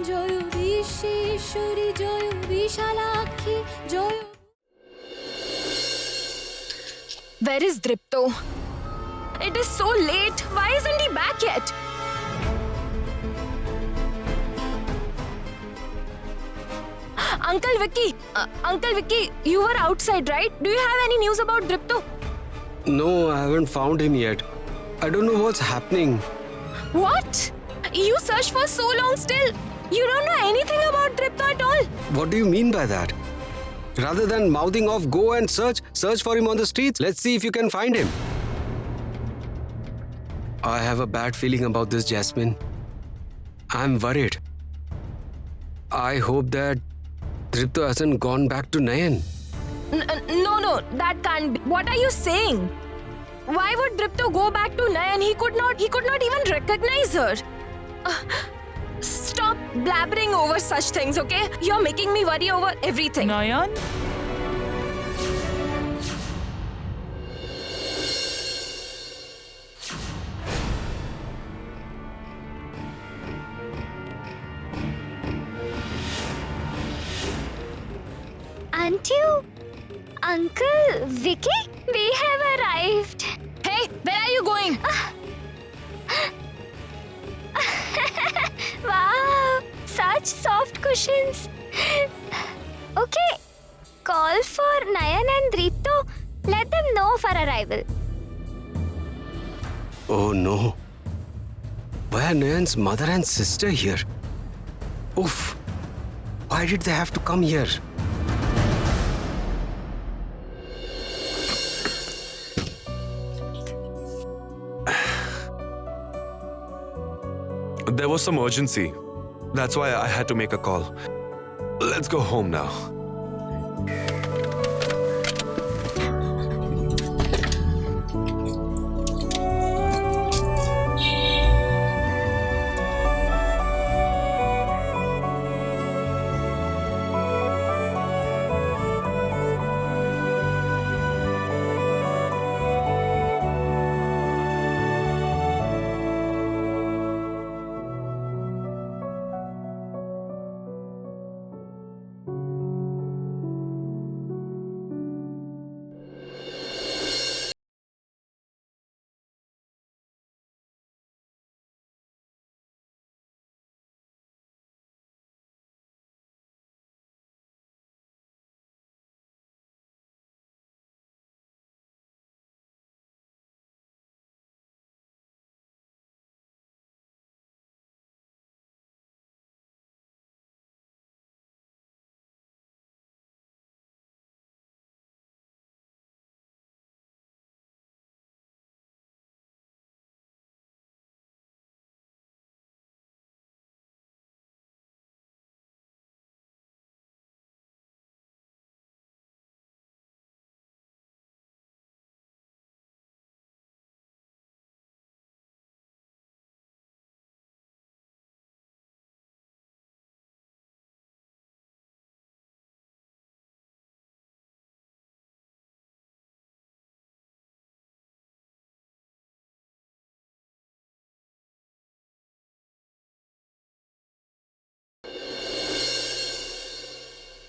Joy Bishweshwari Joy Bishalakshi Joy. Where is Dripto? It is so late. Why isn't he back yet? Uncle Vicky, you were outside, right? Do you have any news about Dripto? No, I haven't found him yet. I don't know what's happening. What? You searched for so long still. You don't know anything about Dripto at all. What do you mean by that? Rather than mouthing off, go and search for him on the streets. Let's see if you can find him. I have a bad feeling about this, Jasmine. I'm worried. I hope that Dripto hasn't gone back to Nayan. No, that can't be. What are you saying? Why would Dripto go back to Nayan? He could not even recognize her. Stop blabbering over such things, okay? You're making me worry over everything. Nayan? Aren't you Uncle Vicky? We have arrived. Hey, where are you going? Wow, such soft cushions. Okay, call for Nayan and Dripto. Let them know of our arrival. Oh no. Why are Nayan's mother and sister here? Oof. Why did they have to come here? There was some urgency. That's why I had to make a call. Let's go home now.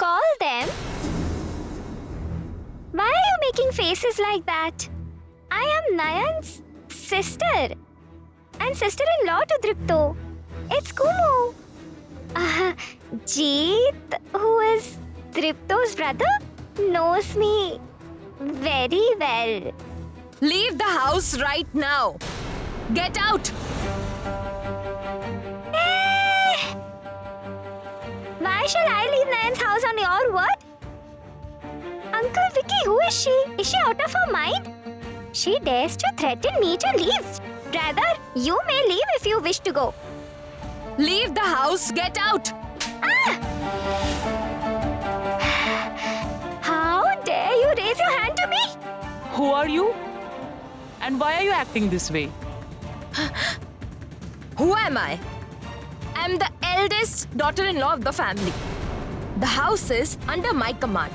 Call them. Why are you making faces like that? I am Nayan's sister and sister-in-law to Dripto. It's Kumu. Jeet, who is Dripto's brother, knows me very well. Leave the house right now. Get out. Why shall I leave Nayan's house on your word? Uncle Vicky, who is she? Is she out of her mind? She dares to threaten me to leave. Rather, you may leave if you wish to go. Leave the house. Get out. How dare you raise your hand to me? Who are you? And why are you acting this way? Who am I? I'm the eldest daughter-in-law of the family. The house is under my command.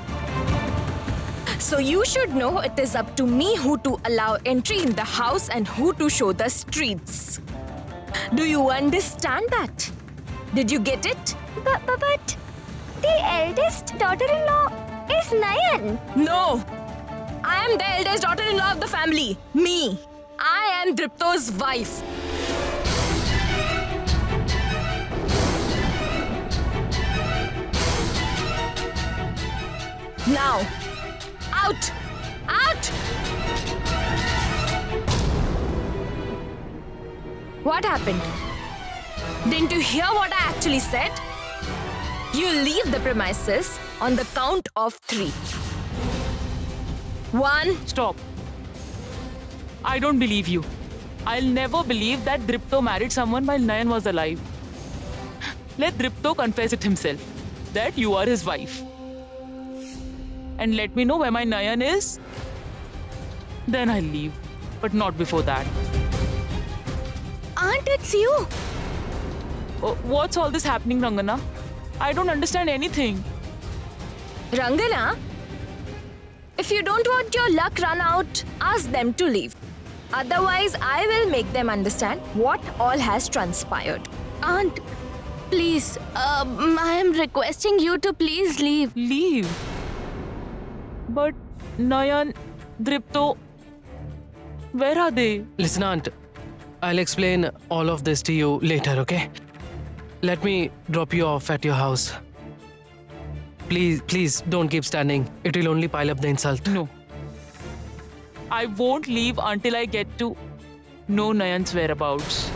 So you should know it is up to me who to allow entry in the house and who to show the streets. Do you understand that? Did you get it? But the eldest daughter-in-law is Nayan. No! I am the eldest daughter-in-law of the family. Me. I am Dripto's wife. Now, out! Out! What happened? Didn't you hear what I actually said? You leave the premises on the count of 3. 1. Stop. I don't believe you. I'll never believe that Dripto married someone while Nayan was alive. Let Dripto confess it himself that you are his wife. And let me know where my Nayan is. Then I'll leave. But not before that. Aunt, it's you. Oh, what's all this happening, Rangana? I don't understand anything. Rangana, if you don't want your luck run out, ask them to leave. Otherwise, I will make them understand what all has transpired. Aunt, please, I am requesting you to please leave. Leave? But Nayan, Dripto, where are they? Listen, Aunt. I'll explain all of this to you later, okay? Let me drop you off at your house. Please, don't keep standing. It will only pile up the insult. No. I won't leave until I get to know Nayan's whereabouts.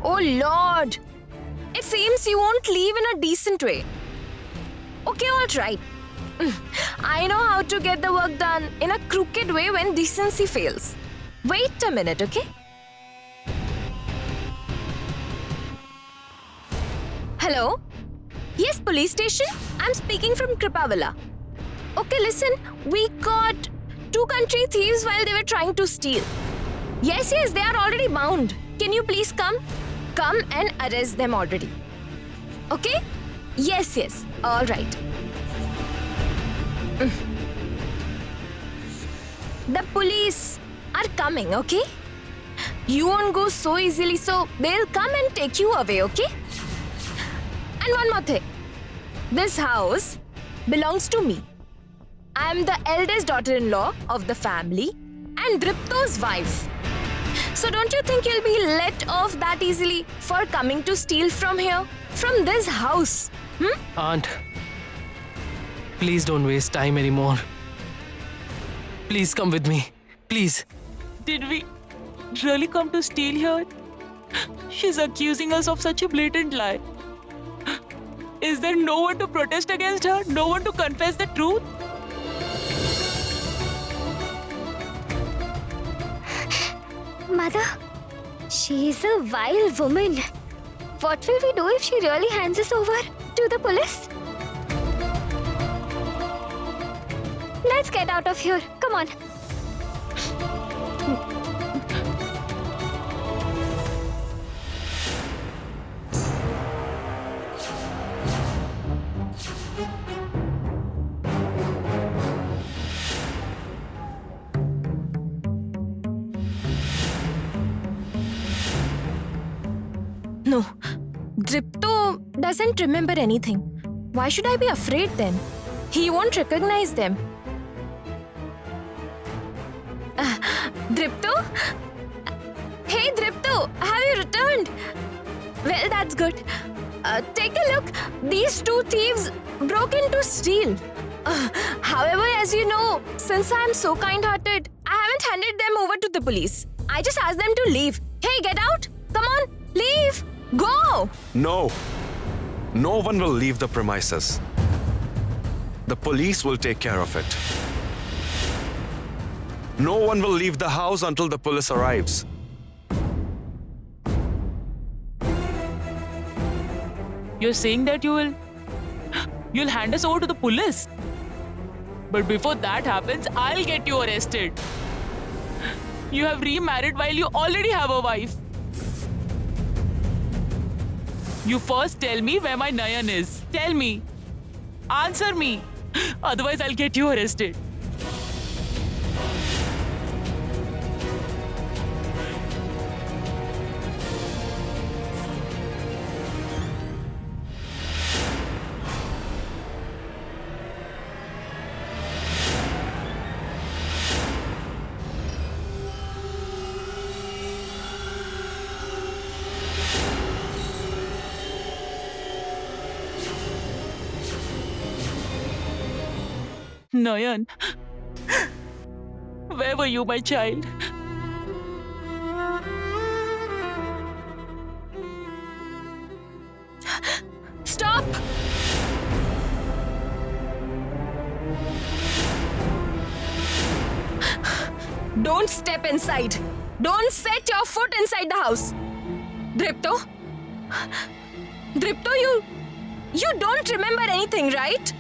Oh Lord! It seems you won't leave in a decent way. Okay, all right. I know how to get the work done in a crooked way when decency fails. Wait a minute, okay? Hello? Yes, police station? I'm speaking from Kripavala. Okay, listen, we caught 2 country thieves while they were trying to steal. Yes, they are already bound. Can you please come? Come and arrest them already. Okay? Yes, all right. The police are coming, okay? You won't go so easily, so they'll come and take you away, okay? And one more thing. This house belongs to me. I'm the eldest daughter-in-law of the family and Dripto's wife. So don't you think you'll be let off that easily for coming to steal from here? From this house? Aunt, please don't waste time anymore. Please come with me. Please. Did we really come to steal here? She's accusing us of such a blatant lie. Is there no one to protest against her? No one to confess the truth? Mother, she's a vile woman. What will we do if she really hands us over to the police? Let's get out of here. Come on. No, Dripto doesn't remember anything. Why should I be afraid then? He won't recognize them. Dripto? Hey Dripto, have you returned? Well, that's good. Take a look. These 2 thieves broke in to steal. However, as you know, since I am so kind-hearted, I haven't handed them over to the police. I just asked them to leave. Hey, get out! Come on, leave! Go! No. No one will leave the premises. The police will take care of it. No one will leave the house until the police arrives. You're saying that you'll hand us over to the police? But before that happens, I'll get you arrested. You have remarried while you already have a wife. You first tell me where my Nayan is. Tell me. Answer me. Otherwise, I'll get you arrested. Nayan, where were you, my child? Stop! Don't step inside. Don't set your foot inside the house. Dripto? Dripto, you don't remember anything, right?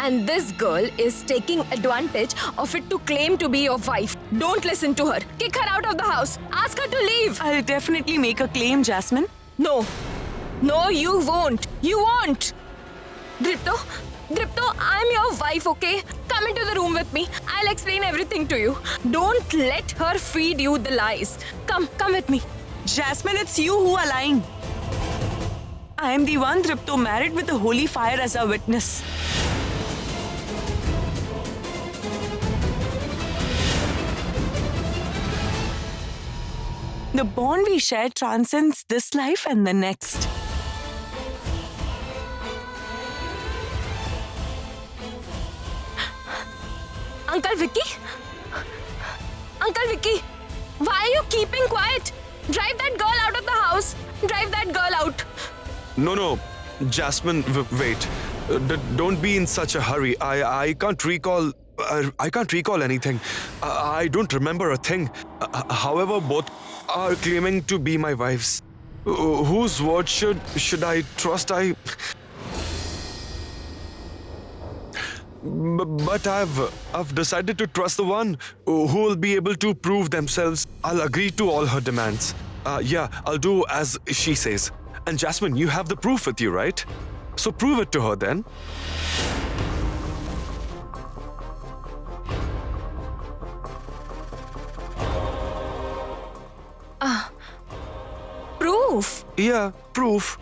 And this girl is taking advantage of it to claim to be your wife. Don't listen to her. Kick her out of the house. Ask her to leave. I'll definitely make a claim, Jasmine. No. No, you won't. You won't. Dripto, I'm your wife, okay? Come into the room with me. I'll explain everything to you. Don't let her feed you the lies. Come with me. Jasmine, it's you who are lying. I am the one Dripto married with the holy fire as a witness. The bond we share transcends this life and the next. Uncle Vicky? Uncle Vicky, why are you keeping quiet? Drive that girl out of the house. Drive that girl out. No, Jasmine, wait. Don't be in such a hurry. I can't recall. I can't recall anything. I don't remember a thing. However, both are claiming to be my wives. Whose word should I trust? But I've decided to trust the one who will be able to prove themselves. I'll agree to all her demands. Yeah, I'll do as she says. And Jasmine, you have the proof with you, right? So prove it to her then. Proof? Yeah, proof.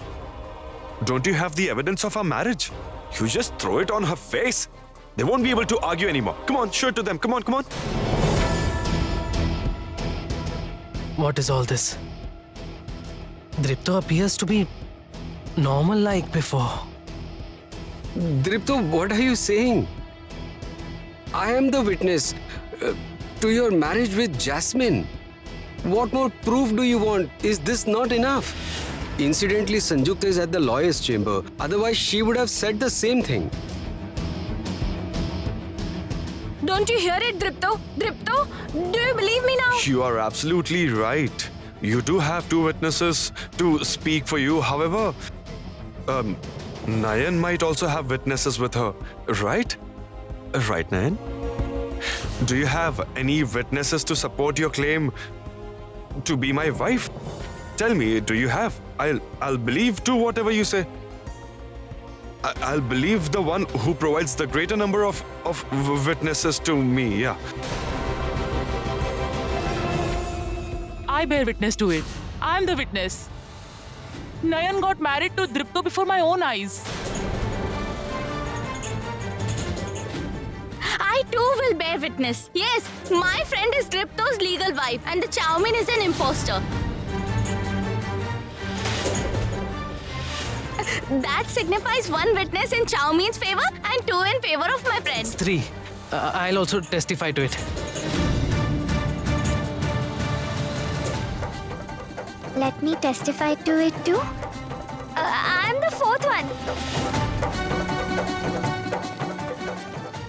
Don't you have the evidence of our marriage? You just throw it on her face. They won't be able to argue anymore. Come on, show it to them. Come on. What is all this? Dripto appears to be normal like before. Dripto, what are you saying? I am the witness to your marriage with Jasmine. What more proof do you want? Is this not enough? Incidentally, Sanjukta is at the lawyer's chamber. Otherwise, she would have said the same thing. Don't you hear it, Dripto? Dripto, do you believe me now? You are absolutely right. You do have two witnesses to speak for you. However, Nayan might also have witnesses with her, right? Right, Nayan? Do you have any witnesses to support your claim to be my wife? Tell me, do you have? I'll believe to whatever you say. I'll believe the one who provides the greater number of witnesses to me, yeah. I bear witness to it. I'm the witness. Nayan got married to Dripto before my own eyes. I too will bear witness. Yes, my friend is Dripto's legal wife and the Chowmin is an imposter. That signifies one witness in Chowmin's favor and two in favor of my friend. 3. I'll also testify to it. Let me testify to it too. I'm the fourth one.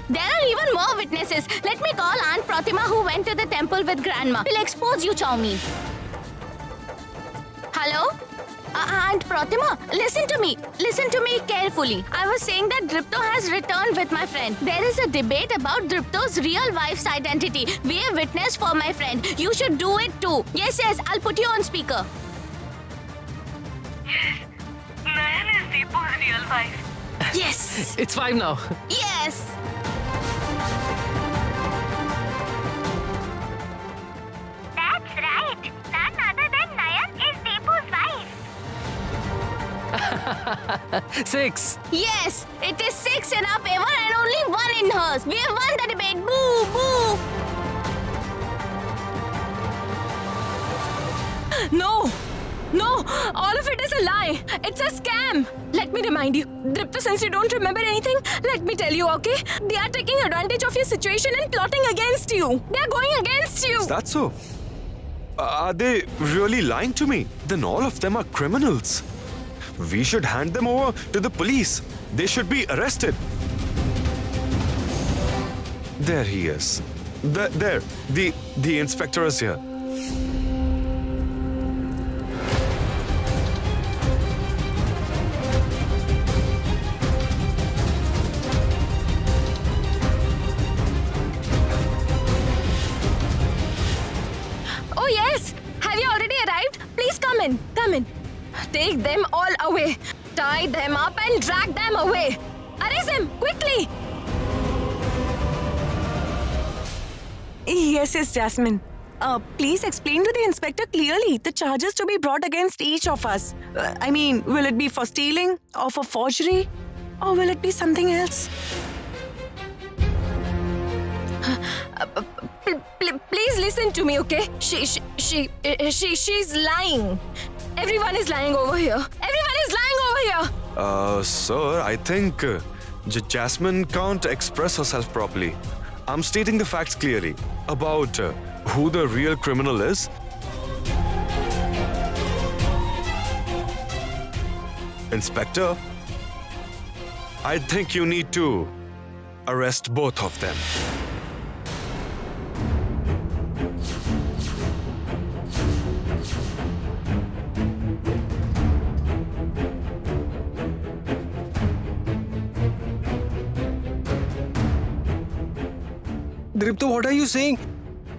There are even more witnesses. Let me call Aunt Pratima who went to the temple with Grandma. We'll expose you, Chowmin. Hello? Aunt Pratima, listen to me. Listen to me carefully. I was saying that Dripto has returned with my friend. There is a debate about Dripto's real wife's identity. We have witnessed for my friend. You should do it too. Yes, I'll put you on speaker. Nayan is Deepu's real wife. Yes. It's 5 now. Yes. That's right. None other than Nayan is Deepu's wife. 6. Yes. It is 6 in our favor and only 1 in hers. We have won the debate. Boo! Boo! No! No, all of it is a lie. It's a scam. Let me remind you, Dripto, since you don't remember anything, let me tell you, okay? They are taking advantage of your situation and plotting against you. They are going against you. Is that so? Are they really lying to me? Then all of them are criminals. We should hand them over to the police. They should be arrested. There he is. The inspector is here. Oh yes, have you already arrived? Please come in, come in. Take them all away. Tie them up and drag them away. Arrest them, quickly. Yes, Jasmine. Please explain to the inspector clearly the charges to be brought against each of us. I mean, will it be for stealing or for forgery? Or will it be something else? Please listen to me, okay? She's lying. Everyone is lying over here. Everyone is lying over here. Sir, I think Jasmine can't express herself properly. I'm stating the facts clearly about who the real criminal is. Inspector, I think you need to arrest both of them. Dripto, what are you saying?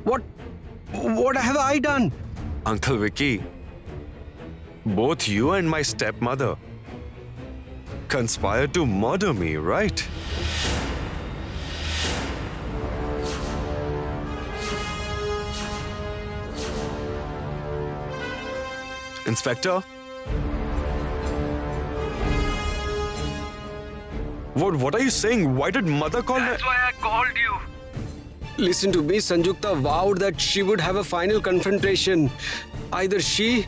What have I done? Uncle Vicky, both you and my stepmother conspired to murder me, right? Inspector? What are you saying? Why did mother call her? That's why I called you. Listen to me, Sanjukta vowed that she would have a final confrontation. Either she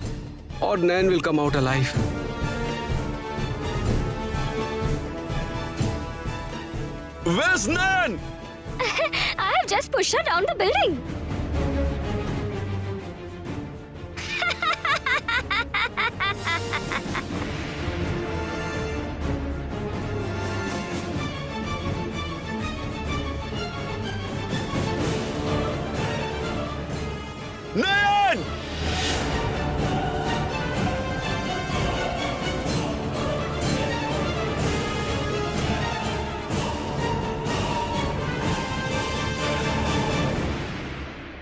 or Nayan will come out alive. Where's Nayan? I have just pushed her down the building. Nayan!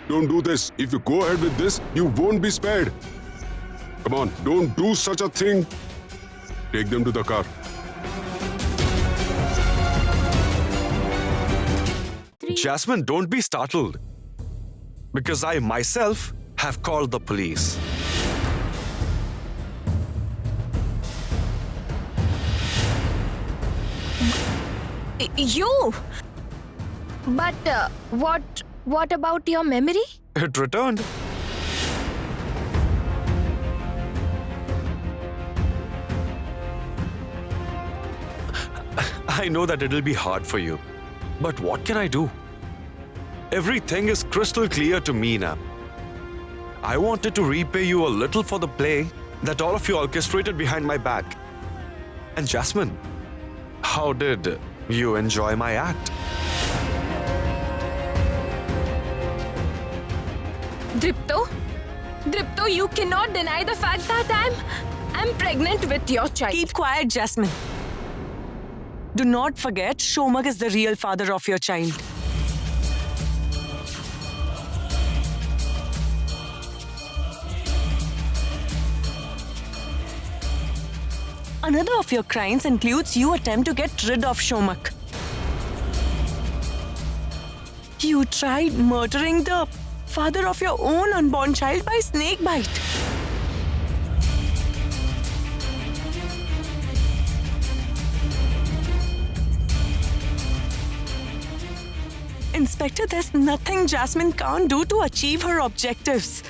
Don't do this. If you go ahead with this, you won't be spared. Come on, don't do such a thing. Take them to the car. Jasmine, don't be startled. Because I myself have called the police. You? But what about your memory? It returned. I know that it'll be hard for you, but what can I do? Everything is crystal clear to me now. I wanted to repay you a little for the play that all of you orchestrated behind my back. And Jasmine, how did you enjoy my act? Dripto, you cannot deny the fact that I'm pregnant with your child. Keep quiet, Jasmine. Do not forget, Shomak is the real father of your child. Another of your crimes includes you attempt to get rid of Shomak. You tried murdering the father of your own unborn child by snake bite. Inspector, there's nothing Jasmine can't do to achieve her objectives.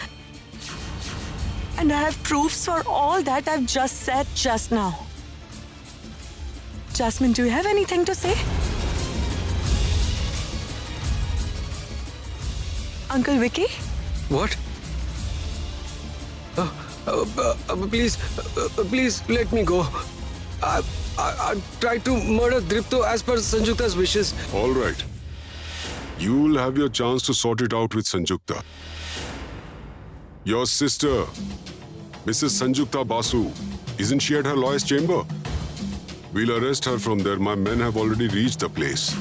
And I have proofs for all that I've just said just now. Jasmine, do you have anything to say? Uncle Vicky? What? Please, please let me go. I tried to murder Dripto as per Sanjukta's wishes. All right. You'll have your chance to sort it out with Sanjukta. Your sister, Mrs. Sanjukta Basu, isn't she at her lawyer's chamber? We'll arrest her from there. My men have already reached the place.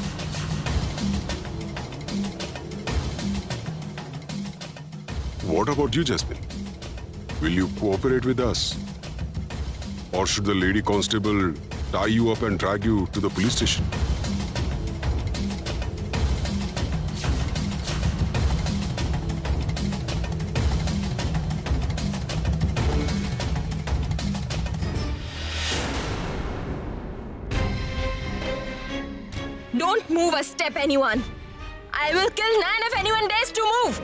What about you, Jasmine? Will you cooperate with us? Or should the lady constable tie you up and drag you to the police station? Don't move a step, anyone. I will kill Nan if anyone dares to move.